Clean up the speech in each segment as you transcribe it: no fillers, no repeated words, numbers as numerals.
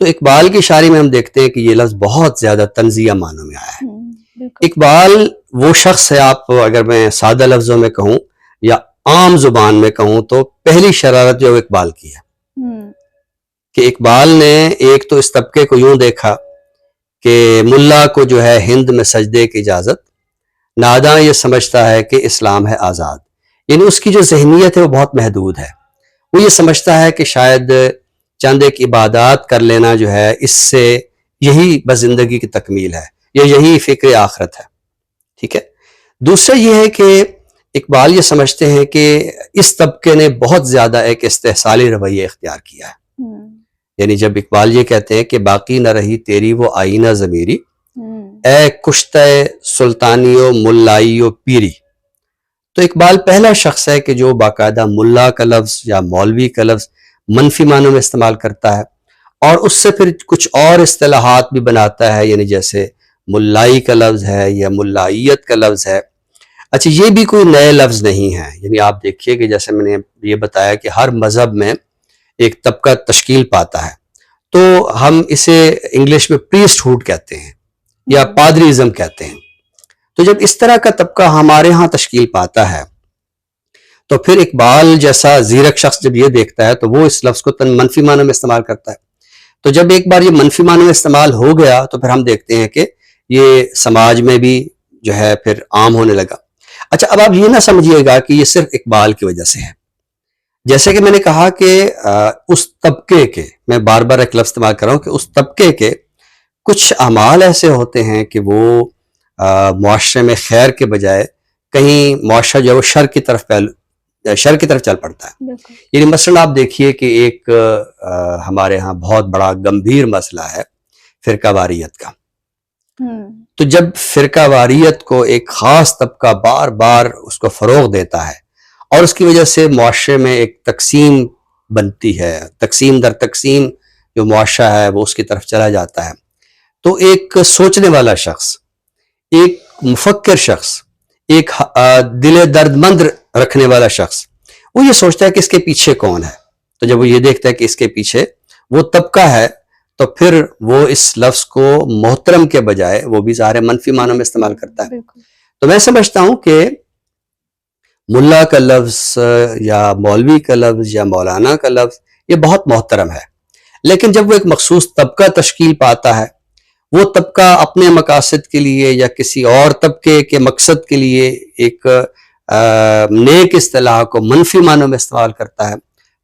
تو اقبال کی شاعری میں ہم دیکھتے ہیں کہ یہ لفظ بہت زیادہ طنزیہ معنوں میں آیا ہے. بالکل. اقبال وہ شخص ہے، آپ اگر میں سادہ لفظوں میں کہوں یا عام زبان میں کہوں تو پہلی شرارت جو اقبال کی ہے کہ اقبال نے ایک تو اس طبقے کو یوں دیکھا کہ ملا کو جو ہے ہند میں سجدے کی اجازت، ناداں یہ سمجھتا ہے کہ اسلام ہے آزاد. یعنی اس کی جو ذہنیت ہے وہ بہت محدود ہے. وہ یہ سمجھتا ہے کہ شاید چند ایک عبادات کر لینا جو ہے اس سے یہی بس زندگی کی تکمیل ہے یا یہی فکر آخرت ہے. ٹھیک ہے. دوسرا یہ ہے کہ اقبال یہ سمجھتے ہیں کہ اس طبقے نے بہت زیادہ ایک استحصالی رویہ اختیار کیا ہے. یعنی جب اقبال یہ کہتے ہیں کہ باقی نہ رہی تیری وہ آئینہ ضمیری، اے کشتہ سلطانی و ملائی و پیری. تو اقبال پہلا شخص ہے کہ جو باقاعدہ ملا کا لفظ یا مولوی کا لفظ منفی معنوں میں استعمال کرتا ہے اور اس سے پھر کچھ اور اصطلاحات بھی بناتا ہے، یعنی جیسے ملائی کا لفظ ہے یا ملائیت کا لفظ ہے. اچھا، یہ بھی کوئی نئے لفظ نہیں ہے. یعنی آپ دیکھیے کہ جیسے میں نے یہ بتایا کہ ہر مذہب میں ایک طبقہ تشکیل پاتا ہے، تو ہم اسے انگلش میں پریسٹ ہوڈ کہتے ہیں یا پادریزم کہتے ہیں. تو جب اس طرح کا طبقہ ہمارے ہاں تشکیل پاتا ہے تو پھر اقبال جیسا زیرک شخص جب یہ دیکھتا ہے تو وہ اس لفظ کو منفی معنوں میں استعمال کرتا ہے. تو جب ایک بار یہ منفی معنوں میں استعمال ہو گیا تو پھر ہم دیکھتے ہیں کہ یہ سماج میں بھی جو ہے پھر عام ہونے لگا. اچھا، اب آپ یہ نہ سمجھیے گا کہ یہ صرف اقبال کی وجہ سے ہے. جیسے کہ میں نے کہا کہ اس طبقے کے، میں بار بار ایک لفظ استعمال کر رہا ہوں کہ اس طبقے کے کچھ اعمال ایسے ہوتے ہیں کہ وہ معاشرے میں خیر کے بجائے کہیں معاشرہ جو ہے وہ شر کی طرف چل پڑتا ہے. یعنی مثلا آپ دیکھیے کہ ایک ہمارے ہاں بہت بڑا گمبھیر مسئلہ ہے فرقہ واریت کا. تو جب فرقہ واریت کو ایک خاص طبقہ بار بار اس کو فروغ دیتا ہے اور اس کی وجہ سے معاشرے میں ایک تقسیم بنتی ہے، تقسیم در تقسیم جو معاشرہ ہے وہ اس کی طرف چلا جاتا ہے، تو ایک سوچنے والا شخص، ایک مفکر شخص، ایک دل درد مند رکھنے والا شخص، وہ یہ سوچتا ہے کہ اس کے پیچھے کون ہے. تو جب وہ یہ دیکھتا ہے کہ اس کے پیچھے وہ طبقہ ہے تو پھر وہ اس لفظ کو محترم کے بجائے وہ بھی ظاہر منفی معنوں میں استعمال کرتا ہے. تو میں سمجھتا ہوں کہ ملا کا لفظ یا مولوی کا لفظ یا مولانا کا لفظ یہ بہت محترم ہے، لیکن جب وہ ایک مخصوص طبقہ تشکیل پاتا ہے، وہ طبقہ اپنے مقاصد کے لیے یا کسی اور طبقے کے مقصد کے لیے ایک نیک اصطلاح کو منفی معنوں میں استعمال کرتا ہے،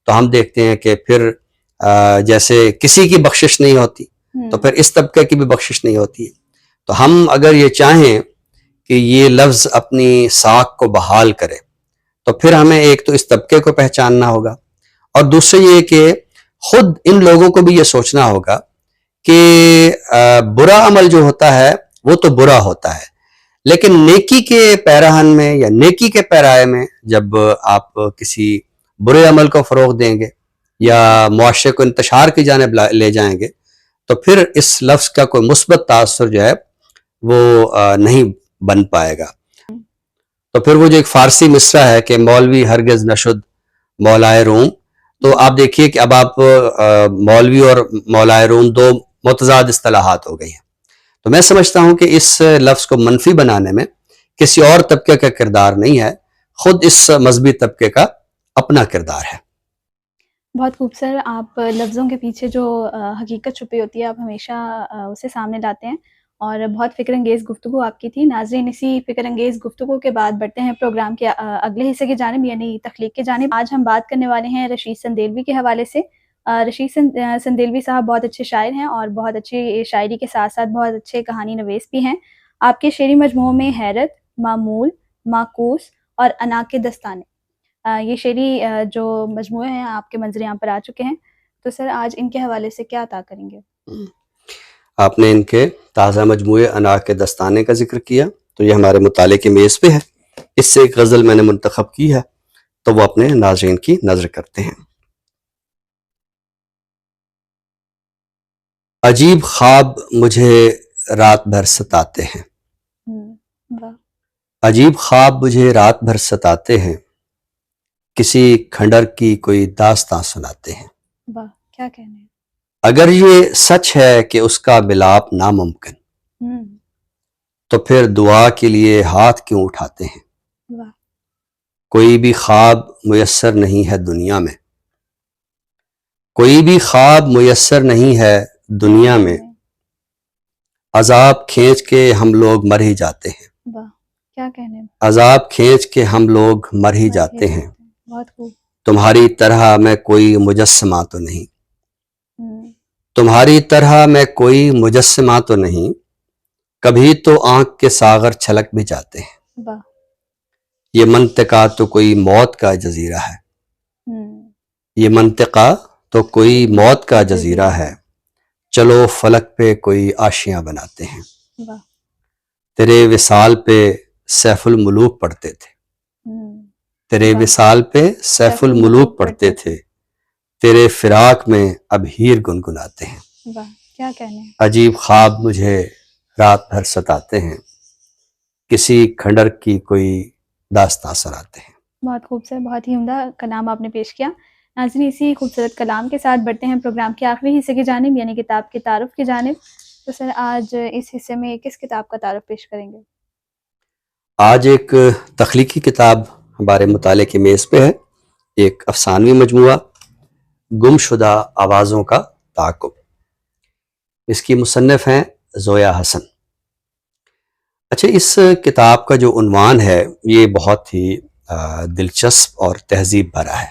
تو ہم دیکھتے ہیں کہ پھر جیسے کسی کی بخشش نہیں ہوتی تو پھر اس طبقے کی بھی بخشش نہیں ہوتی. تو ہم اگر یہ چاہیں کہ یہ لفظ اپنی ساکھ کو بحال کرے تو پھر ہمیں ایک تو اس طبقے کو پہچاننا ہوگا اور دوسرے یہ کہ خود ان لوگوں کو بھی یہ سوچنا ہوگا کہ برا عمل جو ہوتا ہے وہ تو برا ہوتا ہے، لیکن نیکی کے پیراہن میں یا نیکی کے پیرائے میں جب آپ کسی برے عمل کو فروغ دیں گے یا معاشرے کو انتشار کی جانب لے جائیں گے تو پھر اس لفظ کا کوئی مثبت تاثر جو ہے وہ نہیں بن پائے گا. تو پھر وہ جو ایک فارسی مصرع ہے کہ مولوی ہرگز نشد مولائے روم، تو آپ دیکھیے کہ اب آپ مولوی اور مولائے روم دو متضاد اصطلاحات ہو گئی ہیں. تو میں سمجھتا ہوں کہ اس لفظ کو منفی بنانے میں کسی اور طبقے کا کردار نہیں ہے، خود اس مذہبی طبقے کا اپنا کردار ہے. بہت خوب سر، آپ لفظوں کے پیچھے جو حقیقت چھپی ہوتی ہے آپ ہمیشہ اسے سامنے لاتے ہیں اور بہت فکر انگیز گفتگو آپ کی تھی. ناظرین، اسی فکر انگیز گفتگو کے بعد بڑھتے ہیں پروگرام کے اگلے حصے کی جانب، یعنی تخلیق کی جانب. آج ہم بات کرنے والے ہیں رشید سندیلوی کے حوالے سے. رشید سندیلوی صاحب بہت اچھے شاعر ہیں اور بہت اچھی شاعری کے ساتھ ساتھ بہت اچھے کہانی نویس بھی ہیں. آپ کے شعری مجموعوں میں حیرت، معمول، معکوس اور انا کے دستانے، یہ شعری جو مجموعے ہیں آپ کے منظر یہاں پر آ چکے ہیں. تو سر آج ان کے حوالے سے کیا عطا کریں گے؟ آپ نے ان کے تازہ مجموعے انا کے دستانے کا ذکر کیا تو یہ ہمارے مطالعے کی میز پہ ہے. اس سے ایک غزل میں نے منتخب کی ہے تو وہ اپنے ناظرین کی نظر کرتے ہیں. عجیب خواب مجھے رات بھر ستاتے ہیں، عجیب خواب مجھے رات بھر ستاتے ہیں، کسی کھنڈر کی کوئی داستاں سناتے ہیں. واہ، کیا کہنے ہیں. اگر یہ سچ ہے کہ اس کا ملاپ ناممکن، تو پھر دعا کے لیے ہاتھ کیوں اٹھاتے ہیں؟ واہ، کوئی بھی خواب میسر نہیں ہے دنیا میں، کوئی بھی خواب میسر نہیں ہے دنیا میں، عذاب کھینچ کے ہم لوگ مر ہی جاتے ہیں، واہ، کیا کہنے ہیں، عذاب کھینچ کے ہم لوگ مر ہی جاتے ہیں، بہت خوب۔ تمہاری طرح میں کوئی مجسمہ تو نہیں، ہوں، تمہاری طرح میں کوئی مجسمہ تو نہیں، کبھی تو آنکھ کے ساغر چھلک بھی جاتے ہیں، واہ، یہ منطقہ تو کوئی موت کا جزیرہ ہے، یہ منطقہ تو کوئی موت کا جزیرہ ہے، چلو فلک پہ کوئی آشیاں بناتے ہیں، واہ، تیرے وصال پہ سیف الملوک پڑھتے تھے، تیرے وصال پہ سیف الملوک پڑھتے تھے، تیرے فراق میں اب ہیر گنگناتے ہیں، واہ، کیا کہنے ہیں، عجیب خواب مجھے رات بھر ستاتے ہیں، کسی کھنڈر کی کوئی داستاں سناتے ہیں۔ بہت خوبصورت، بہت ہی عمدہ کلام آپ نے پیش کیا۔ ناظرین، اسی خوبصورت کلام کے ساتھ بڑھتے ہیں پروگرام کے آخری حصے کی جانب، یعنی کتاب کے تعارف کی جانب۔ تو سر، آج اس حصے میں کس کتاب کا تعارف پیش کریں گے؟ آج ایک تخلیقی کتاب ہمارے مطالعے کی میز پہ ہے، ایک افسانوی مجموعہ گمشدہ آوازوں کا تعاقب۔ اس کی مصنف ہیں زویا حسن۔ اچھا، اس کتاب کا جو عنوان ہے یہ بہت ہی دلچسپ اور تہذیب بھرا ہے،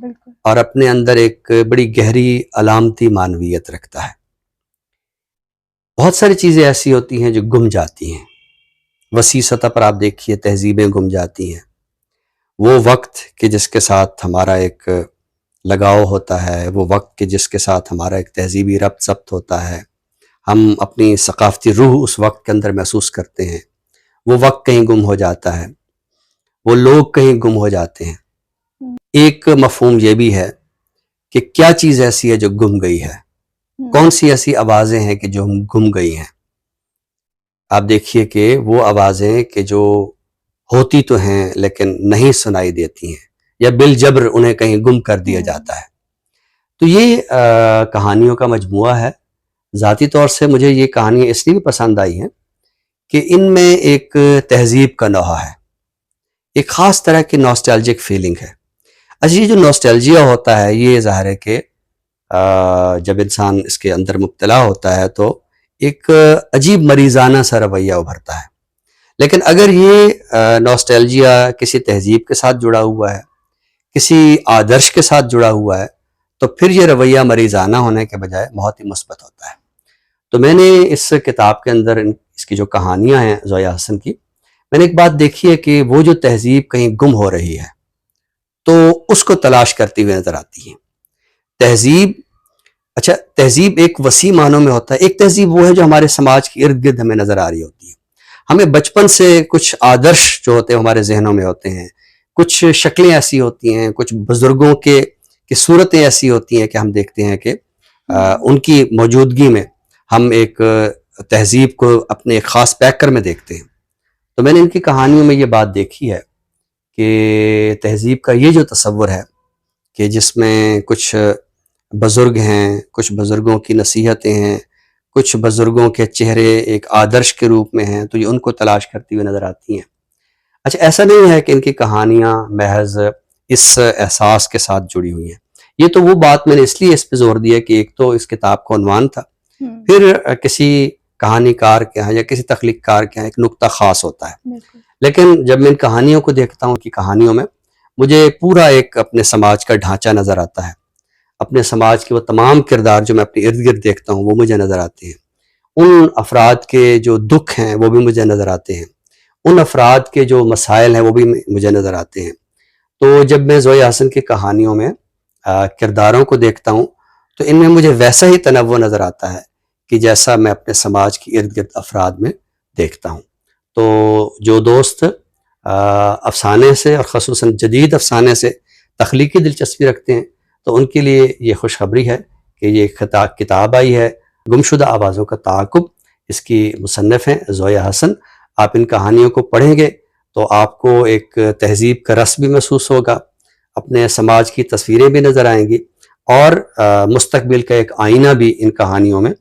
بالکل، اور اپنے اندر ایک بڑی گہری علامتی معنویت رکھتا ہے۔ بہت ساری چیزیں ایسی ہوتی ہیں جو گم جاتی ہیں، وسیع سطح پر آپ دیکھیے تہذیبیں گم جاتی ہیں، وہ وقت کہ جس کے ساتھ ہمارا ایک لگاؤ ہوتا ہے، وہ وقت کہ جس کے ساتھ ہمارا ایک تہذیبی ربط ضبط ہوتا ہے، ہم اپنی ثقافتی روح اس وقت کے اندر محسوس کرتے ہیں، وہ وقت کہیں گم ہو جاتا ہے، وہ لوگ کہیں گم ہو جاتے ہیں۔ ایک مفہوم یہ بھی ہے کہ کیا چیز ایسی ہے جو گم گئی ہے، کون سی ایسی آوازیں ہیں کہ جو گم گئی ہیں۔ آپ دیکھیے کہ وہ آوازیں کہ جو ہوتی تو ہیں لیکن نہیں سنائی دیتی ہیں، یا بالجبر انہیں کہیں گم کر دیا جاتا ہے۔ تو یہ کہانیوں کا مجموعہ ہے۔ ذاتی طور سے مجھے یہ کہانیاں اس لیے بھی پسند آئی ہیں کہ ان میں ایک تہذیب کا نوحہ ہے، ایک خاص طرح کی نوسٹیلجک فیلنگ ہے۔ اچھا، یہ جو نوسٹیلجیا ہوتا ہے یہ ظاہر ہے کہ جب انسان اس کے اندر مبتلا ہوتا ہے تو ایک عجیب مریضانہ سا رویہ ابھرتا ہے، لیکن اگر یہ نوسٹیلجیا کسی تہذیب کے ساتھ جڑا ہوا ہے، کسی آدرش کے ساتھ جڑا ہوا ہے، تو پھر یہ رویہ مریضانہ ہونے کے بجائے بہت ہی مثبت ہوتا ہے۔ تو میں نے اس کتاب کے اندر اس کی جو کہانیاں ہیں زویا حسن کی، میں نے ایک بات دیکھی ہے کہ وہ جو تہذیب کہیں گم ہو رہی ہے تو اس کو تلاش کرتی ہوئی نظر آتی ہے۔ تہذیب، اچھا، تہذیب ایک وسیع معنوں میں ہوتا ہے۔ ایک تہذیب وہ ہے جو ہمارے سماج کے ارد گرد ہمیں نظر آ رہی ہوتی ہے، ہمیں بچپن سے کچھ آدرش جو ہوتے ہیں ہمارے ذہنوں میں ہوتے ہیں، کچھ شکلیں ایسی ہوتی ہیں، کچھ بزرگوں کی صورتیں ایسی ہوتی ہیں کہ ہم دیکھتے ہیں کہ ان کی موجودگی میں ہم ایک تہذیب کو اپنے ایک خاص پیکر میں دیکھتے ہیں۔ تو میں نے ان کی کہانیوں میں یہ بات دیکھی ہے کہ تہذیب کا یہ جو تصور ہے کہ جس میں کچھ بزرگ ہیں، کچھ بزرگوں کی نصیحتیں ہیں، کچھ بزرگوں کے چہرے ایک آدرش کے روپ میں ہیں، تو یہ ان کو تلاش کرتی ہوئی نظر آتی ہیں۔ اچھا، ایسا نہیں ہے کہ ان کی کہانیاں محض اس احساس کے ساتھ جڑی ہوئی ہیں۔ یہ تو وہ بات میں نے اس لیے اس پہ زور دیا کہ ایک تو اس کتاب کا عنوان تھا، پھر کسی کہانی کار کے ہاں یا کسی تخلیق کار کے ہاں ایک نقطہ خاص ہوتا ہے۔ لیکن جب میں ان کہانیوں کو دیکھتا ہوں کہ کہانیوں میں مجھے پورا ایک اپنے سماج کا ڈھانچہ نظر آتا ہے، اپنے سماج کے وہ تمام کردار جو میں اپنے ارد گرد دیکھتا ہوں وہ مجھے نظر آتے ہیں، ان افراد کے جو دکھ ہیں وہ بھی مجھے نظر آتے ہیں، ان افراد کے جو مسائل ہیں وہ بھی مجھے نظر آتے ہیں۔ تو جب میں زویا حسن کی کہانیوں میں کرداروں کو دیکھتا ہوں تو ان میں مجھے ویسا ہی تنوع نظر آتا ہے کہ جیسا میں اپنے سماج کی ارد گرد افراد میں دیکھتا ہوں۔ تو جو دوست افسانے سے اور خصوصاً جدید افسانے سے تخلیقی دلچسپی رکھتے ہیں تو ان کے لیے یہ خوشخبری ہے کہ یہ کتاب آئی ہے گمشدہ آوازوں کا تعاقب۔ اس کی مصنف ہیں زویا حسن۔ آپ ان کہانیوں کو پڑھیں گے تو آپ کو ایک تہذیب کا رس بھی محسوس ہوگا، اپنے سماج کی تصویریں بھی نظر آئیں گی، اور مستقبل کا ایک آئینہ بھی ان کہانیوں میں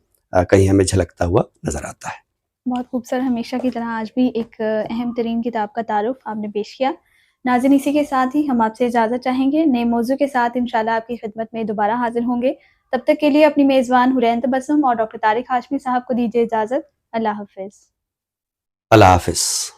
کہیں ہمیں جھلکتا ہوا نظر آتا ہے۔ بہت خوبصورت، ہمیشہ کی طرح آج بھی ایک اہم ترین کتاب کا تعارف آپ نے پیش کیا۔ ناظرین، اسی کے ساتھ ہی ہم آپ سے اجازت چاہیں گے، نئے موضوع کے ساتھ انشاءاللہ آپ کی خدمت میں دوبارہ حاضر ہوں گے۔ تب تک کے لیے اپنی میزبان حرین تبسم اور ڈاکٹر طارق ہاشمی صاحب کو دیجیے اجازت۔ اللہ حافظ۔ اللہ حافظ۔